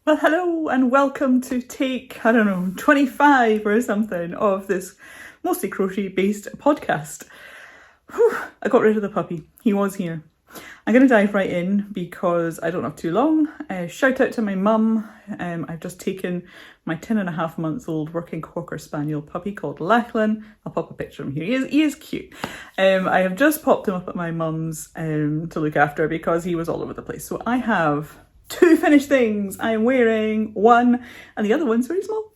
Well, hello and welcome to take, 25 or something of this mostly crochet-based podcast. Whew, I got rid of the puppy. He was here. I'm going to dive right in because I don't have too long. Shout out to my mum. I've just taken my 10.5-month-old working Cocker Spaniel puppy called Lachlan. I'll pop a picture of him here. He is cute. I have just popped him up at my mum's to look after because he was all over the place. So I have 2 finished things. I am wearing one and the other one's very small.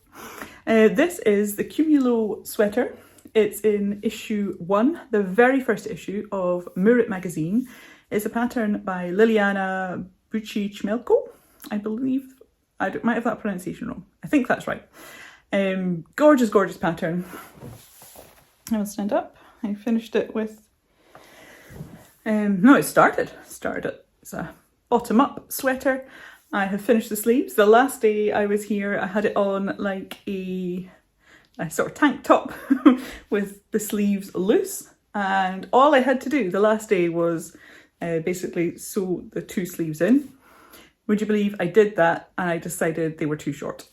This is the Cumulo sweater. It's in issue 1, the very first issue of Murat magazine. It's a pattern by Liliana Bucci-Chmelko, I believe. I might have that pronunciation wrong. I think that's right. Gorgeous, gorgeous pattern. I will stand up. I finished it with... it started. It's a bottom-up sweater. I have finished the sleeves. The last day I was here, I had it on like a sort of tank top with the sleeves loose. And all I had to do the last day was basically sew the 2 sleeves in. Would you believe I did that and I decided they were too short.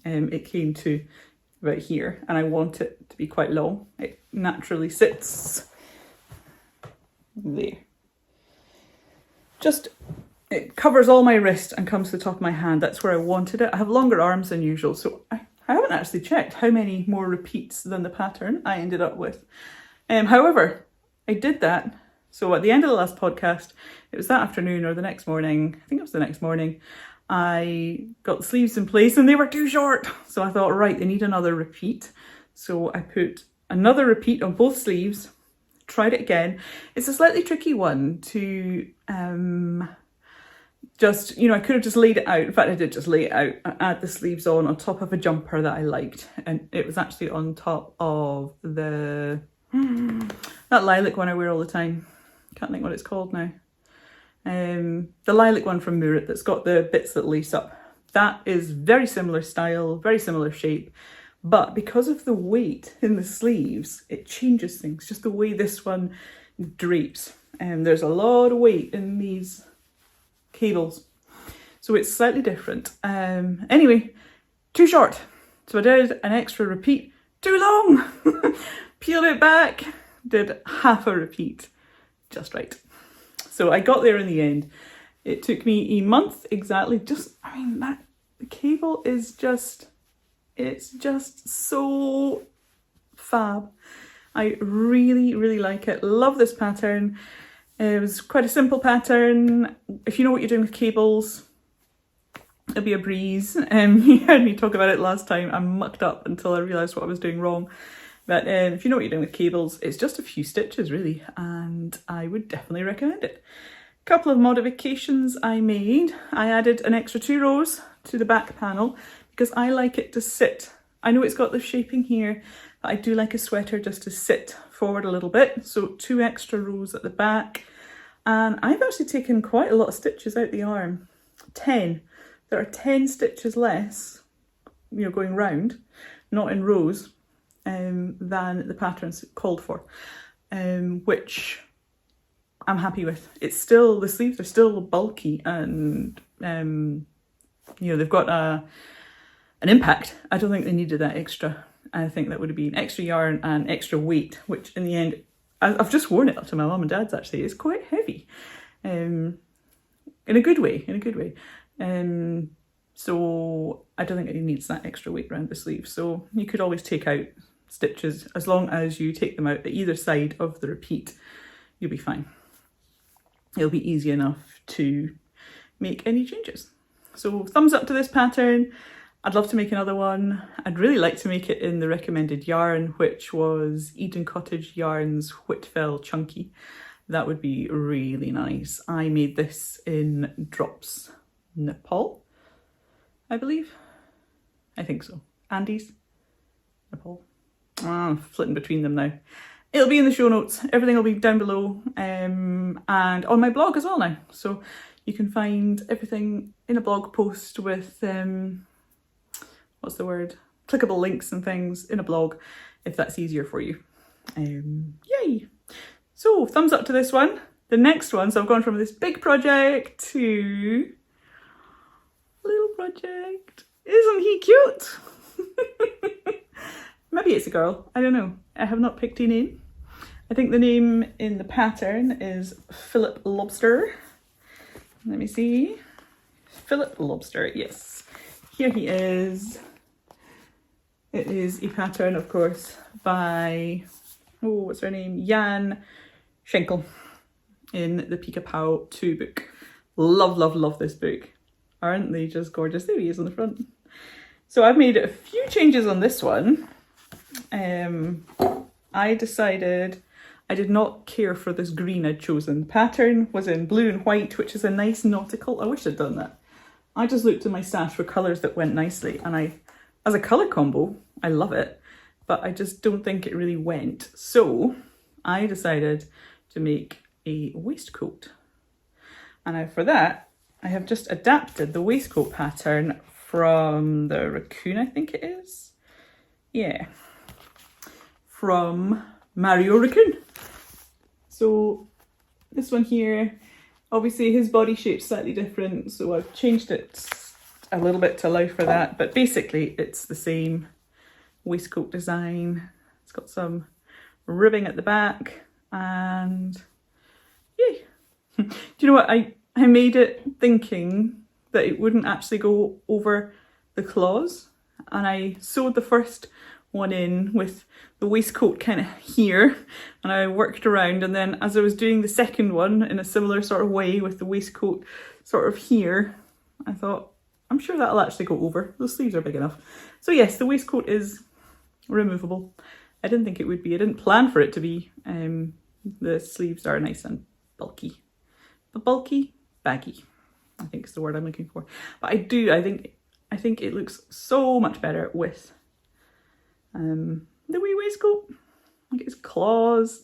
It came to about here and I want it to be quite long. It naturally sits there. It covers all my wrist and comes to the top of my hand. That's where I wanted it. I have longer arms than usual, so I haven't actually checked how many more repeats than the pattern I ended up with. However, I did that. So at the end of the last podcast, it was that afternoon or the next morning, I think it was the next morning, I got the sleeves in place and they were too short. So I thought, right, they need another repeat. So I put another repeat on both sleeves, tried it again. It's a slightly tricky one to I could have just laid it out. In fact, I did just lay it out and add the sleeves on top of a jumper that I liked. And it was actually on top of that lilac one I wear all the time. Can't think what it's called now. The lilac one from Murat that's got the bits that lace up. That is very similar style, very similar shape. But because of the weight in the sleeves, it changes things. Just the way this one drapes. There's a lot of weight in these cables. So it's slightly different. Anyway, too short. So I did an extra repeat. Too long! Peeled it back. Did half a repeat. Just right. So I got there in the end. It took me a month exactly. The cable is it's just so fab. I really, really like it. Love this pattern. It was quite a simple pattern. If you know what you're doing with cables, it'll be a breeze. You heard me talk about it last time. I mucked up until I realised what I was doing wrong. But if you know what you're doing with cables, it's just a few stitches really, and I would definitely recommend it. A couple of modifications I made. I added an extra 2 rows to the back panel because I like it to sit. I know it's got the shaping here, but I do like a sweater just to sit forward a little bit. So 2 extra rows at the back. And I've actually taken quite a lot of stitches out the arm. 10. There are 10 stitches less, going round, not in rows, than the patterns called for, which I'm happy with. It's still, the sleeves are still bulky and, they've got an impact. I don't think they needed that extra. I think that would have been extra yarn and extra weight, which in the end, I've just worn it up to my mum and dad's actually. It's quite heavy, in a good way, so I don't think it needs that extra weight around the sleeve. So you could always take out stitches as long as you take them out at either side of the repeat, you'll be fine. It'll be easy enough to make any changes. So thumbs up to this pattern. I'd love to make another one. I'd really like to make it in the recommended yarn, which was Eden Cottage Yarns Whitfell Chunky. That would be really nice. I made this in Drops, Nepal, I believe. I think so. Andes, Nepal. I'm flitting between them now. It'll be in the show notes. Everything will be down below and on my blog as well now. So you can find everything in a blog post with, clickable links and things in a blog if that's easier for you. Yay! So thumbs up to this one. The next one, so I've gone from this big project to a little project. project. Isn't he cute? Maybe it's a girl, I don't know. I have not picked a name. I think the name in the pattern is Philip Lobster. Let me see. Philip Lobster, yes. Here he is. It is a pattern, of course, by, oh, what's her name? Jan Schenkel in the Pika Pow 2 book. Love, love, love this book. Aren't they just gorgeous? There he is on the front. So I've made a few changes on this one. I decided I did not care for this green I'd chosen. The pattern was in blue and white, which is a nice nautical. I wish I'd done that. I just looked in my stash for colours that went nicely, and as a colour combo, I love it, but I just don't think it really went. So I decided to make a waistcoat. And for that, I have just adapted the waistcoat pattern from the raccoon, I think it is. Yeah. From Mario Raccoon. So this one here, obviously his body shape's slightly different, so I've changed it a little bit to allow for that, but basically it's the same waistcoat design. It's got some ribbing at the back, and yay. Do you know what, I made it thinking that it wouldn't actually go over the claws, and I sewed the first one in with the waistcoat kind of here, and I worked around, and then as I was doing the second one in a similar sort of way with the waistcoat sort of here, I thought, I'm sure that'll actually go over. Those sleeves are big enough. So yes, the waistcoat is removable. I didn't think it would be. I didn't plan for it to be. The sleeves are nice and bulky. But bulky, baggy, I think is the word I'm looking for. But I think it looks so much better with the wee waistcoat. Look at his claws.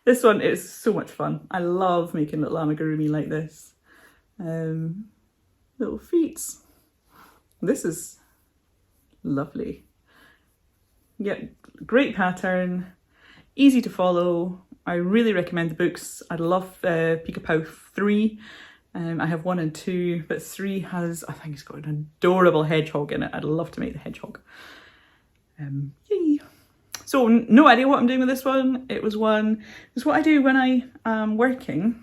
This one is so much fun. I love making little amigurumi like this. Little feet. This is lovely. Yeah, great pattern, easy to follow. I really recommend the books. I love Pika Pow 3. I have 1 and 2, but 3 has, I think it's got an adorable hedgehog in it. I'd love to make the hedgehog. Yay. So no idea what I'm doing with this one. It's what I do when I am working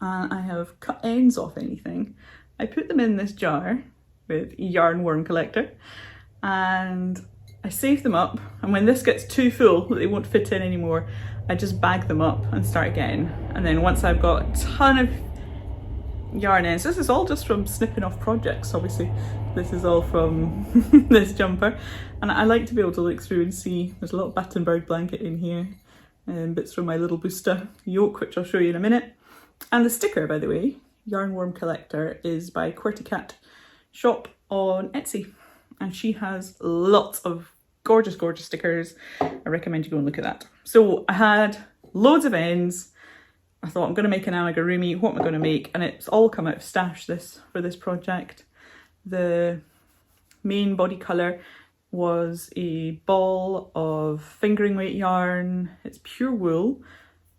and I have cut ends off anything. I put them in this jar with yarn worm collector, and I save them up, and when this gets too full that they won't fit in anymore, I just bag them up and start again. And then once I've got a ton of yarn ends, this is all just from snipping off projects, obviously. This is all from this jumper, and I like to be able to look through and see. There's a little Battenberg blanket in here, and bits from my little Booster yoke, which I'll show you in a minute. And the sticker, by the way, Yarn Worm Collector, is by Qwerty Cat shop on Etsy, and she has lots of gorgeous, gorgeous stickers. I recommend you go and look at that. So I had loads of ends. I thought, I'm going to make an amigurumi. What am I going to make? And it's all come out of stash for this project. The main body colour was a ball of fingering weight yarn. It's pure wool.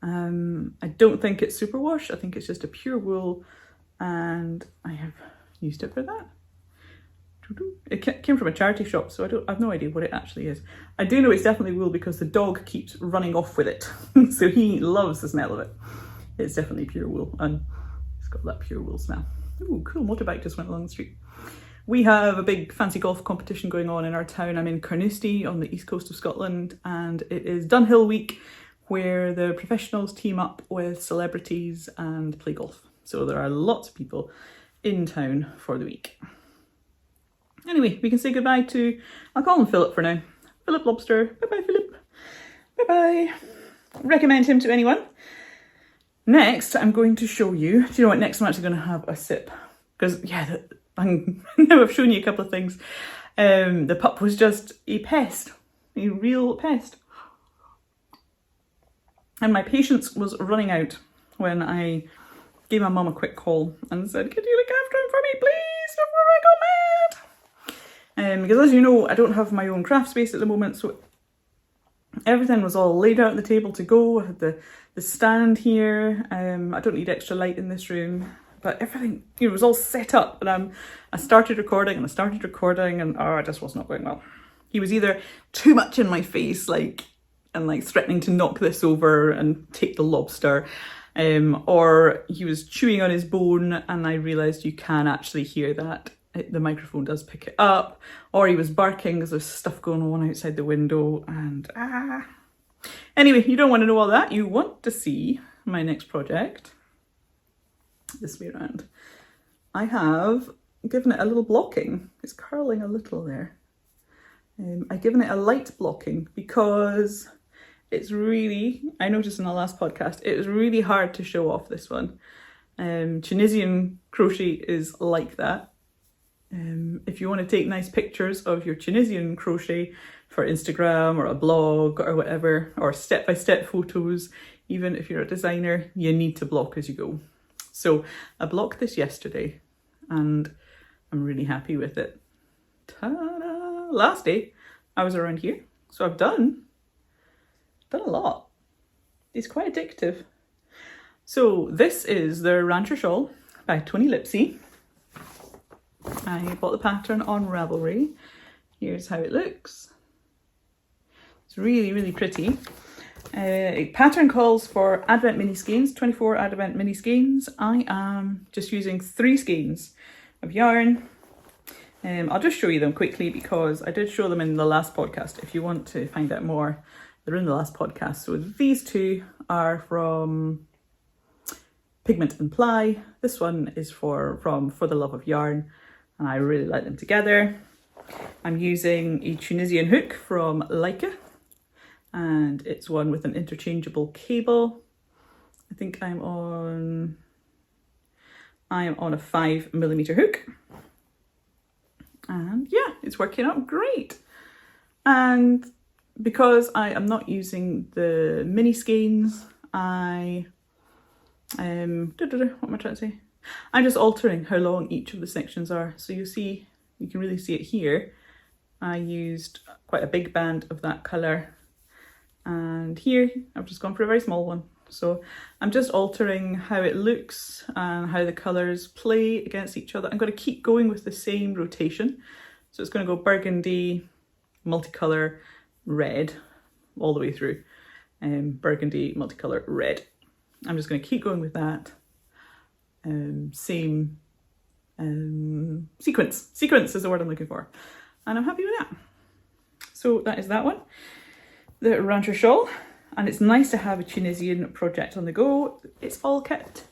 I don't think it's superwash. I think it's just a pure wool, and I have used it for that. It came from a charity shop, so I've no idea what it actually is. I do know it's definitely wool because the dog keeps running off with it. So he loves the smell of it. It's definitely pure wool, and it's got that pure wool smell. Ooh, cool motorbike just went along the street. We have a big fancy golf competition going on in our town. I'm in Carnoustie on the east coast of Scotland, and it is Dunhill Week, where the professionals team up with celebrities and play golf. So there are lots of people in town for the week. Anyway, we can say goodbye to, I'll call him Philip for now. Philip Lobster. Bye-bye, Philip. Bye-bye. Recommend him to anyone. Next, I'm going to show you, do you know what, next I'm actually going to have a sip. Because, yeah, now I've shown you a couple of things. The pup was just a pest, a real pest. And my patience was running out when I gave my mum a quick call and said, could you look after him for me, please, before I go mad? Because as you know, I don't have my own craft space at the moment, so everything was all laid out on the table to go. I had the stand here. I don't need extra light in this room. but everything, you know, was all set up, and I started recording and it just was not going well. He was either too much in my face, like threatening to knock this over and take the lobster, or he was chewing on his bone, and I realised you can actually hear that. The microphone does pick it up, or he was barking because there's stuff going on outside the window, and Anyway, you don't want to know all that. You want to see my next project. This way around. I have given it a little blocking. It's curling a little there. I've given it a light blocking because it's really, I noticed in the last podcast, it was really hard to show off this one. Tunisian crochet is like that. If you want to take nice pictures of your Tunisian crochet for Instagram or a blog or whatever, or step-by-step photos, even if you're a designer, you need to block as you go. So I blocked this yesterday and I'm really happy with it. Ta-da! Last day I was around here, so I've done a lot. It's quite addictive. So this is the Rancher Shawl by Toni Lipsey. I bought the pattern on Ravelry. Here's how it looks. It's really, really pretty. Pattern calls for Advent mini skeins, 24 Advent mini skeins. I am just using 3 skeins of yarn. I'll just show you them quickly because I did show them in the last podcast. If you want to find out more, they're in the last podcast. So these 2 are from Pigment and Ply. This one is from For the Love of Yarn, and I really like them together. I'm using a Tunisian hook from Leica, and it's one with an interchangeable cable. I think I'm on a 5mm hook, and yeah, it's working out great. And because I am not using the mini skeins, what am I trying to say? I'm just altering how long each of the sections are. So you can really see it here. I used quite a big band of that colour, and here I've just gone for a very small one. So I'm just altering how it looks and how the colours play against each other. I'm going to keep going with the same rotation. So it's going to go burgundy, multicolour, red, all the way through. Burgundy, multicolour, red. I'm just going to keep going with that. Same sequence. Sequence is the word I'm looking for. And I'm happy with that. So that is that one. The Rancher Shawl. And it's nice to have a Tunisian project on the go. It's all kept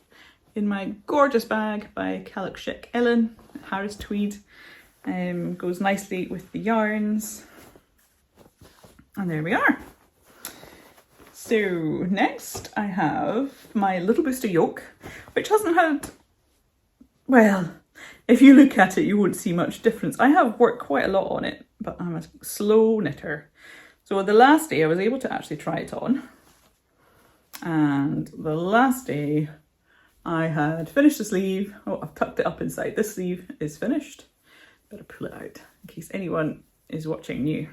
in my gorgeous bag by Calic Chic Ellen, Harris Tweed. Goes nicely with the yarns. And there we are. So next I have my Little Booster yoke, which hasn't had, well, if you look at it you won't see much difference. I have worked quite a lot on it, but I'm a slow knitter. So the last day I was able to actually try it on, and the last day I had finished the sleeve. Oh, I've tucked it up inside. This sleeve is finished. Better pull it out in case anyone is watching new.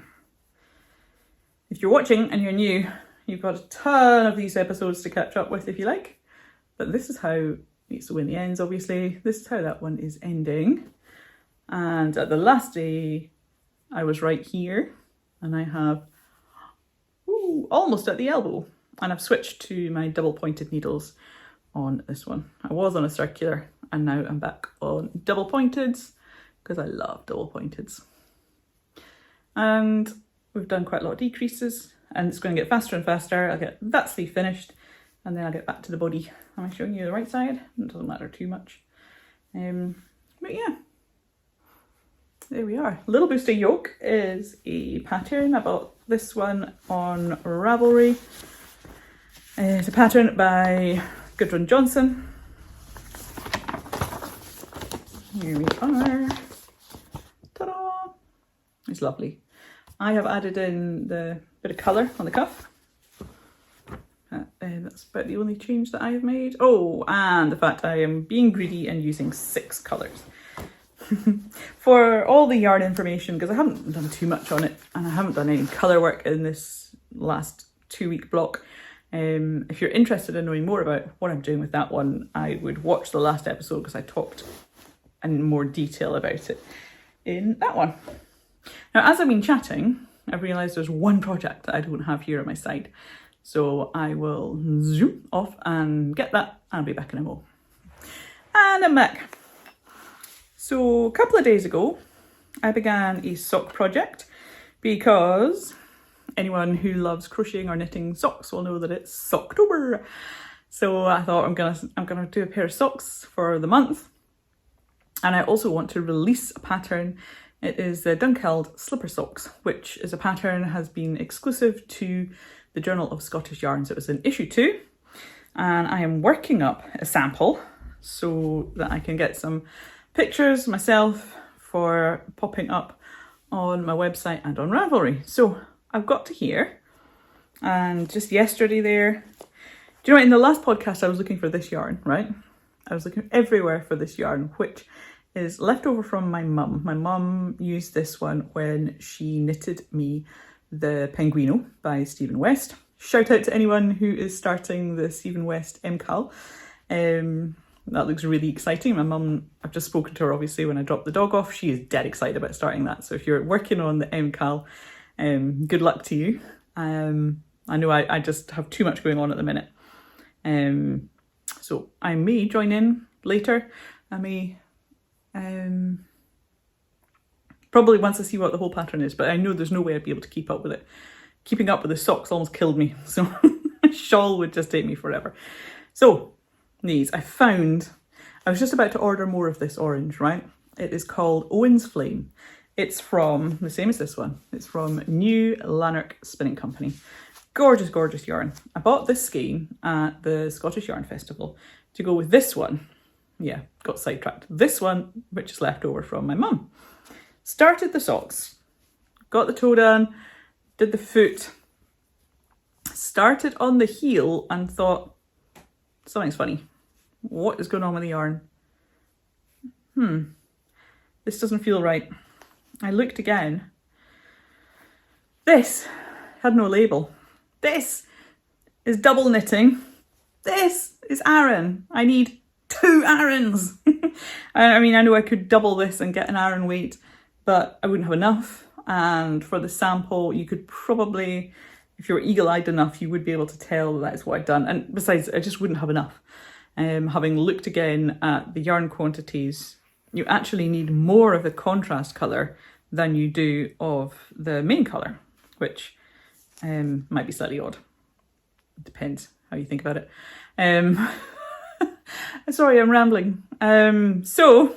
If you're watching and you're new, you've got a ton of these episodes to catch up with if you like. But this is how, so when the ends obviously, this is how that one is ending. And at the last day, I was right here, and I have almost at the elbow. And I've switched to my double pointed needles on this one. I was on a circular, and now I'm back on double pointeds because I love double pointeds. And we've done quite a lot of decreases, and it's going to get faster and faster. I'll get that sleeve finished, and then I'll get back to the body. Am I showing you the right side? It doesn't matter too much. But yeah, there we are. Little Booster yoke is a pattern. I bought this one on Ravelry. It's a pattern by Gudrun Johnson. Here we are. Ta-da! It's lovely. I have added in the bit of colour on the cuff. That's about the only change that I have made. Oh, and the fact I am being greedy and using 6 colours. For all the yarn information, because I haven't done too much on it and I haven't done any colour work in this last 2-week block, If you're interested in knowing more about what I'm doing with that one, I would watch the last episode because I talked in more detail about it in that one. Now, as I've been chatting, I've realised there's one project that I don't have here on my side. So I will zoom off and get that. I'll be back in a moment. And I'm back. So a couple of days ago, I began a sock project because anyone who loves crocheting or knitting socks will know that it's Socktober. So I thought I'm gonna do a pair of socks for the month. And I also want to release a pattern. It is the Dunkeld Slipper Socks, which is a pattern that has been exclusive to the Journal of Scottish Yarns. It was in issue 2, and I am working up a sample so that I can get some pictures myself for popping up on my website and on Ravelry. So I've got to here, and just yesterday there, do you know what, in the last podcast I was looking for this yarn, right? I was looking everywhere for this yarn, which is left over from my mum. My mum used this one when she knitted me the Penguino by Stephen West. Shout out to anyone who is starting the Stephen West MCAL. That looks really exciting. My mum, I've just spoken to her obviously when I dropped the dog off. She is dead excited about starting that. So if you're working on the MCAL, good luck to you. I know I just have too much going on at the minute. So I may join in later. I may, probably once I see what the whole pattern is, but I know there's no way I'd be able to keep up with it. Keeping up with the socks almost killed me. So a shawl would just take me forever. So these, I was just about to order more of this orange, right? It is called Owen's Flame. It's from, the same as this one, it's from New Lanark Spinning Company. Gorgeous, gorgeous yarn. I bought this skein at the Scottish Yarn Festival to go with this one. Yeah, got sidetracked. This one, which is left over from my mum. Started the socks, got the toe done, did the foot, started on the heel and thought, something's funny. What is going on with the yarn? This doesn't feel right. I looked again. This had no label. This is double knitting. This is Aran. I need 2 Arans. I mean, I know I could double this and get an Aran weight, but I wouldn't have enough. And for the sample, you could probably, if you were eagle-eyed enough, you would be able to tell that is what I'd done. And besides, I just wouldn't have enough. Having looked again at the yarn quantities, you actually need more of the contrast colour than you do of the main colour, which might be slightly odd. It depends how you think about it. Sorry, I'm rambling. So,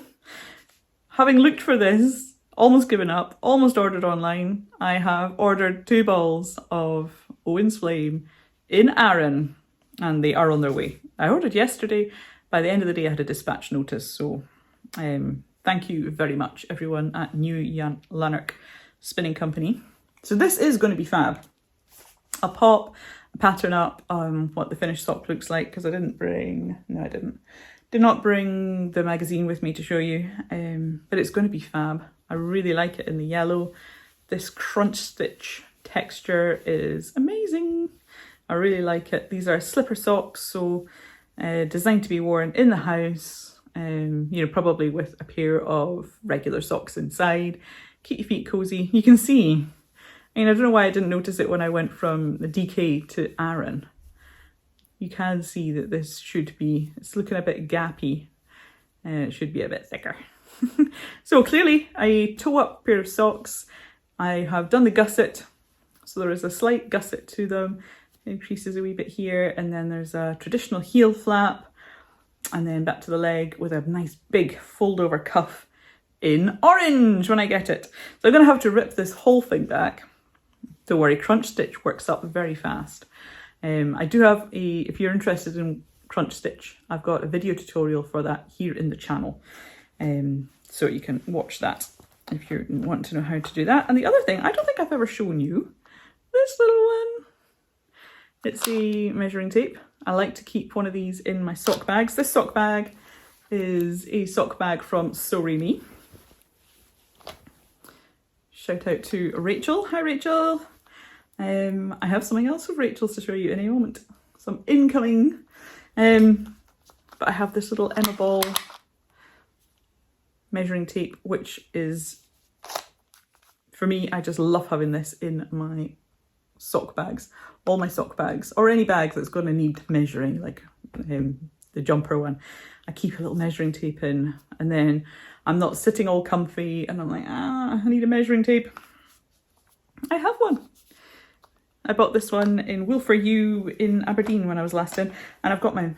having looked for this, almost given up, almost ordered online, I have ordered 2 balls of Owen's Flame in Aran, and they are on their way. I ordered yesterday. By the end of the day, I had a dispatch notice. So thank you very much, everyone at New Lanark Spinning Company. So this is going to be fab. I'll pop a pattern up on what the finished sock looks like, because I didn't bring, no I didn't. Did not bring the magazine with me to show you, but it's going to be fab. I really like it in the yellow. This crunch stitch texture is amazing. I really like it. These are slipper socks, so designed to be worn in the house, you know, probably with a pair of regular socks inside. Keep your feet cozy. You can see, I mean, I don't know why I didn't notice it when I went from the DK to Aran. You can see that this should be, it's looking a bit gappy. It should be a bit thicker. So clearly a toe-up pair of socks. I have done the gusset, so there is a slight gusset to them. It increases a wee bit here, and then there's a traditional heel flap, and then back to the leg with a nice big fold-over cuff in orange when I get it. So I'm going to have to rip this whole thing back. Don't worry, crunch stitch works up very fast. I do have a, if you're interested in crunch stitch, I've got a video tutorial for that here in the channel. So you can watch that if you want to know how to do that. And the other thing, I don't think I've ever shown you this little one. It's a measuring tape. I like to keep one of these in my sock bags. This sock bag is a sock bag from Sew Me. Shout out to Rachel. Hi Rachel. I have something else of Rachel's to show you in a moment. some incoming. But I have this little Emma Ball measuring tape, which is, for me, I just love having this in my sock bags, all my sock bags, or any bag that's going to need measuring, like the jumper one. I keep a little measuring tape in, and then I'm not sitting all comfy and I'm like, I need a measuring tape. I have one. I bought this one in Wool for You in Aberdeen when I was last in, and I've got my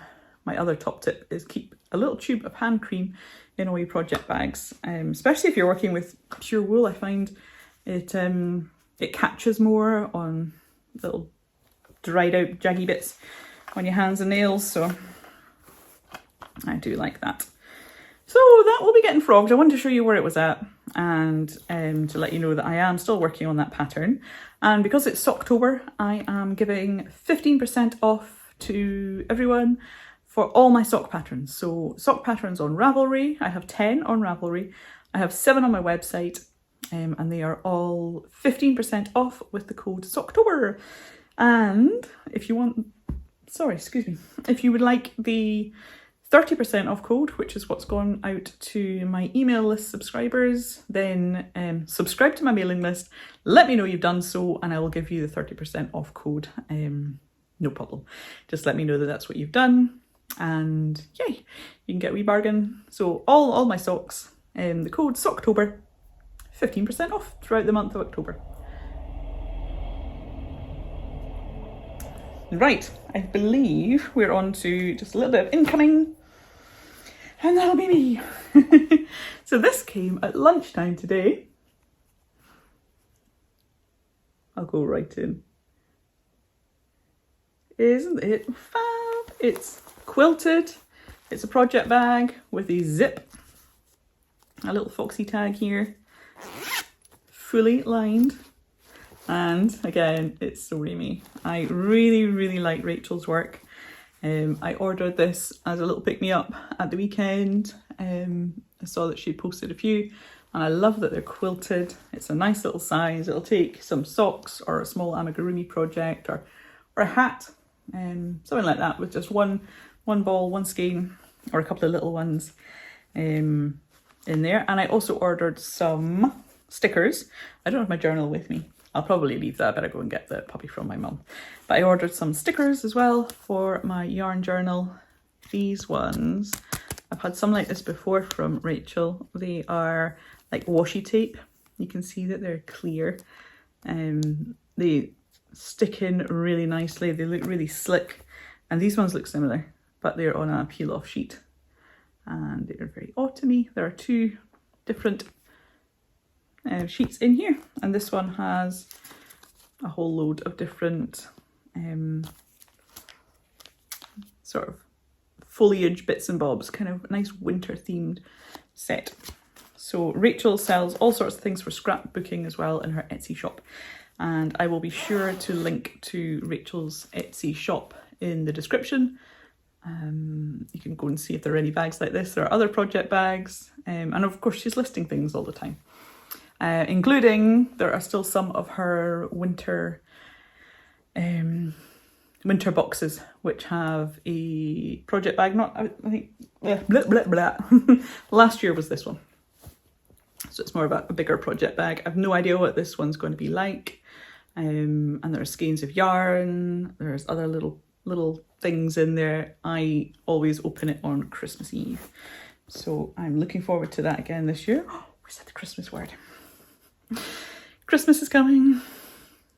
other top tip is keep a little tube of hand cream in all your project bags, especially if you're working with pure wool. I find it catches more on little dried out jaggy bits on your hands and nails, so I do like that. So that will be getting frogged. I wanted to show you where it was at, and to let you know that I am still working on that pattern. And because it's Socktober, I am giving 15% off to everyone for all my sock patterns. So sock patterns on Ravelry, I have 10 on Ravelry, I have 7 on my website, and they are all 15% off with the code Socktober. And if you want, if you would like the 30% off code, which is what's gone out to my email list subscribers, then subscribe to my mailing list, let me know you've done so, and I will give you the 30% off code. No problem. Just let me know that that's what you've done, and yay, you can get a wee bargain. So all my socks, the code Socktober, 15% off throughout the month of October. Right, I believe we're on to just a little bit of incoming, and that'll be me. So this came at lunchtime today. I'll go right in. Isn't it fab? It's quilted. It's a project bag with a zip, a little foxy tag here, fully lined. And again, it's so Remy. I really like Rachel's work. I ordered this as a little pick-me-up at the weekend. I saw that she posted a few, and I love that they're quilted. It's a nice little size. It'll take some socks or a small amigurumi project or a hat, something like that, with just one ball, one skein, or a couple of little ones in there. And I also ordered some stickers. I don't have my journal with me. I'll probably leave that, I better go and get the puppy from my mum. But I ordered some stickers as well for my yarn journal. These ones, I've had some like this before from Rachel. They are like washi tape. You can see that they're clear. They stick in really nicely. They look really slick. And these ones look similar, but they're on a peel-off sheet. And they're very autumny. There are 2 different sheets in here, and this one has a whole load of different sort of foliage bits and bobs, kind of a nice winter themed set. So Rachel sells all sorts of things for scrapbooking as well in her Etsy shop, and I will be sure to link to Rachel's Etsy shop in the description. You can go and see if there are any bags like this. There are other project bags, and of course she's listing things all the time. Including, there are still some of her winter boxes, which have a project bag. I think, last year was this one. So it's more of a bigger project bag. I've no idea what this one's going to be like. And there are skeins of yarn. There's other little things in there. I always open it on Christmas Eve. So I'm looking forward to that again this year. Oh, we said the Christmas word. Christmas is coming.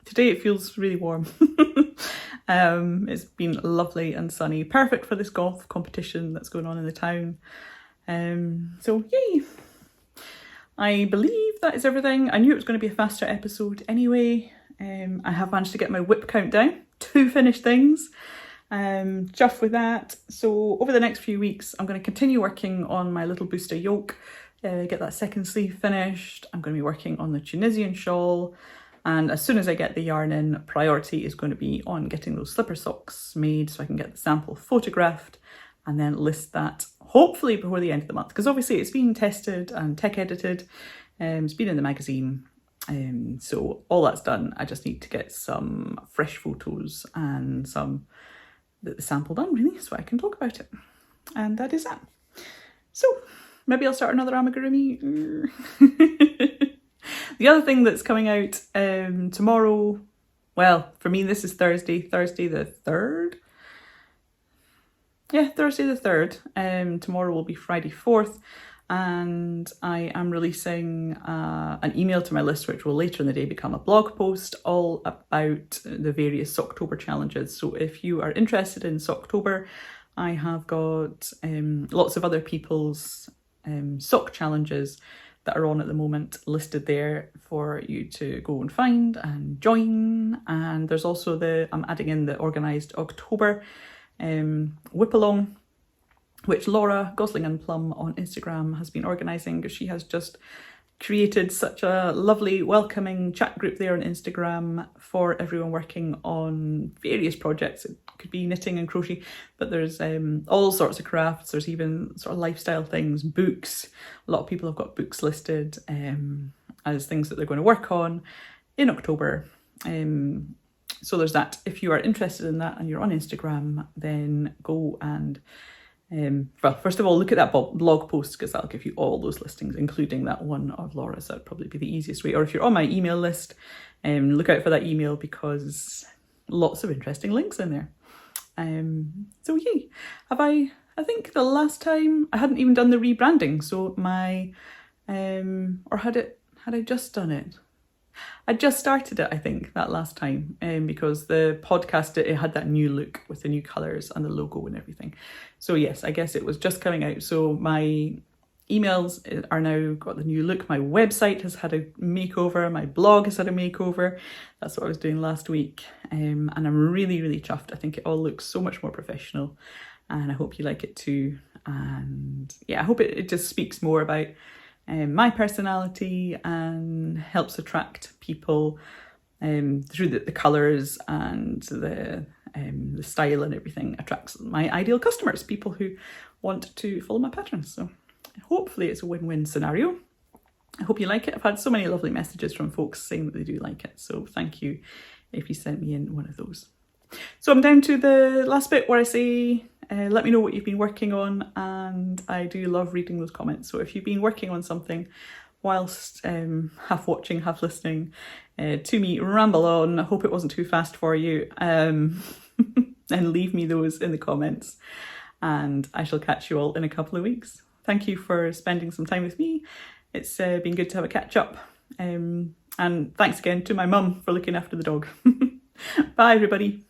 Today it feels really warm. It's been lovely and sunny, perfect for this golf competition that's going on in the town. So yay! I believe that is everything. I knew it was going to be a faster episode anyway. I have managed to get my whip count down, 2 finished things. Chuffed with that. So over the next few weeks I'm going to continue working on my little booster yoke. Get that second sleeve finished. I'm going to be working on the Tunisian shawl, and as soon as I get the yarn in, priority is going to be on getting those slipper socks made so I can get the sample photographed and then list that hopefully before the end of the month, because obviously it's been tested and tech edited, it's been in the magazine, so all that's done. I just need to get some fresh photos and some the sample done really, so I can talk about it. And that is that. So maybe I'll start another amigurumi. The other thing that's coming out tomorrow, well, for me this is Thursday the 3rd. Yeah, Thursday the 3rd. Tomorrow will be Friday 4th. And I am releasing an email to my list, which will later in the day become a blog post, all about the various Socktober challenges. So if you are interested in Socktober, I have got lots of other people's sock challenges that are on at the moment listed there for you to go and find and join. And there's also I'm adding in the organised October whip along, which Laura Gosling and Plum on Instagram has been organising. She has just created such a lovely welcoming chat group there on Instagram for everyone working on various projects. It could be knitting and crochet, but there's all sorts of crafts. There's even sort of lifestyle things, books. A lot of people have got books listed as things that they're going to work on in October. So there's that. If you are interested in that and you're on Instagram, then go and well, first of all, look at that blog post, because that'll give you all those listings, including that one of Laura's. That'd probably be the easiest way. Or if you're on my email list, look out for that email, because lots of interesting links in there. So yay. I think the last time I hadn't even done the rebranding. So my, or had I just done it? I just started it, I think, that last time, because the podcast, it had that new look with the new colours and the logo and everything. So yes, I guess it was just coming out. So my emails are now got the new look. My website has had a makeover. My blog has had a makeover. That's what I was doing last week. And I'm really, really chuffed. I think it all looks so much more professional, and I hope you like it too. And yeah, I hope it just speaks more about my personality and helps attract people through the colours and the style and everything. Attracts my ideal customers, people who want to follow my patterns. So hopefully it's a win-win scenario. I hope you like it. I've had so many lovely messages from folks saying that they do like it. So thank you if you sent me in one of those. So I'm down to the last bit where I say, let me know what you've been working on, and I do love reading those comments. So if you've been working on something whilst half watching, half listening to me ramble on, I hope it wasn't too fast for you, and leave me those in the comments, and I shall catch you all in a couple of weeks. Thank you for spending some time with me. It's been good to have a catch up, and thanks again to my mum for looking after the dog. Bye everybody.